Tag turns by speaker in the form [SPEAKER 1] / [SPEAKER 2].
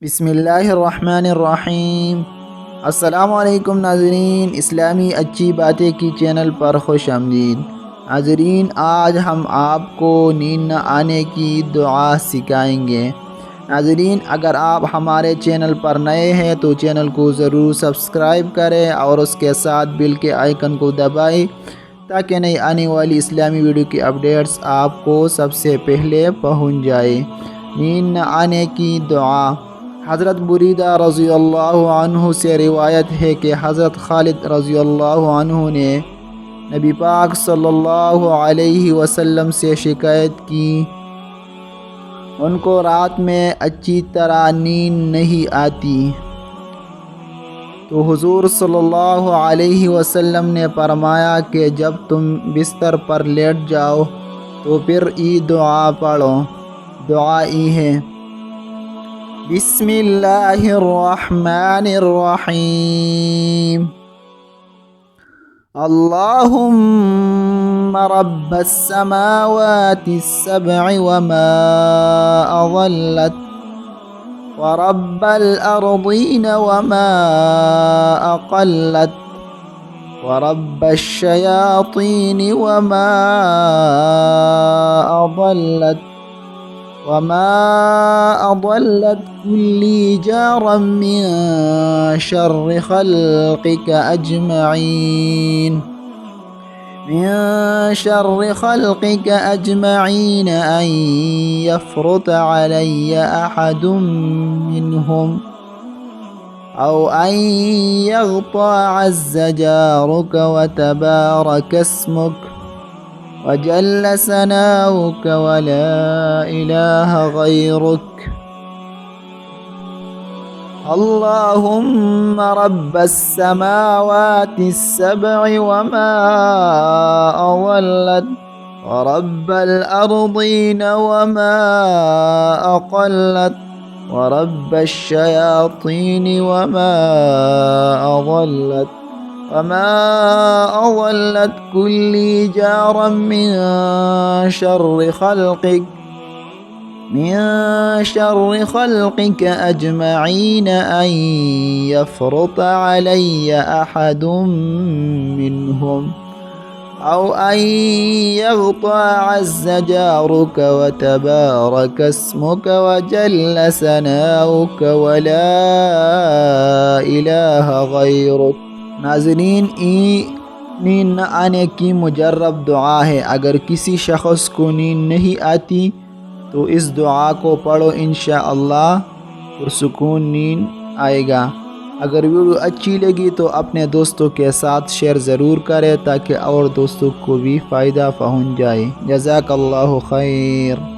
[SPEAKER 1] بسم اللہ الرحمن الرحیم۔ السلام علیکم ناظرین، اسلامی اچھی باتیں کی چینل پر خوش آمدید۔ ناظرین، آج ہم آپ کو نیند نہ آنے کی دعا سکھائیں گے۔ ناظرین، اگر آپ ہمارے چینل پر نئے ہیں تو چینل کو ضرور سبسکرائب کریں اور اس کے ساتھ بیل کے آئیکن کو دبائیں تاکہ نئی آنے والی اسلامی ویڈیو کی اپڈیٹس آپ کو سب سے پہلے پہنچ جائے۔ نیند نہ آنے کی دعا۔ حضرت بریدہ رضی اللہ عنہ سے روایت ہے کہ حضرت خالد رضی اللہ عنہ نے نبی پاک صلی اللہ علیہ وسلم سے شکایت کی، ان کو رات میں اچھی طرح نیند نہیں آتی، تو حضور صلی اللہ علیہ وسلم نے فرمایا کہ جب تم بستر پر لیٹ جاؤ تو پھر یہ دعا پڑھو۔ دعا یہ ہے: بسم اللہ الرحمن الرحیم، اللہم رب السماوات السبع وما اضلت، ورب الارضین وما اقلت، ورب الشیاطین وما اضلت، وما أضلت كل جارا من شر خلقك أجمعين، أن يفرط علي أحد منهم أو أن يغطى عز جارك وتبارك اسمك وجل ثناؤك ولا إله غيرك، اللهم رب السماوات السبع وما أضلت، ورب الأرضين وما أقلت، ورب الشياطين وما أضلت، وما أضلت كل جارا من شر خلقك أجمعين، أن يفرط علي أحد منهم أو أن يغطى عز جارك وتبارك اسمك وجل ثناؤك ولا إله غيرك۔ ناظرین، نیند نہ آنے کی مجرب دعا ہے۔ اگر کسی شخص کو نیند نہیں آتی تو اس دعا کو پڑھو، انشاءاللہ پرسکون نیند آئے گا۔ اگر ویڈیو اچھی لگی تو اپنے دوستوں کے ساتھ شیئر ضرور کریں تاکہ اور دوستوں کو بھی فائدہ پہنچ جائے۔ جزاک اللہ خیر۔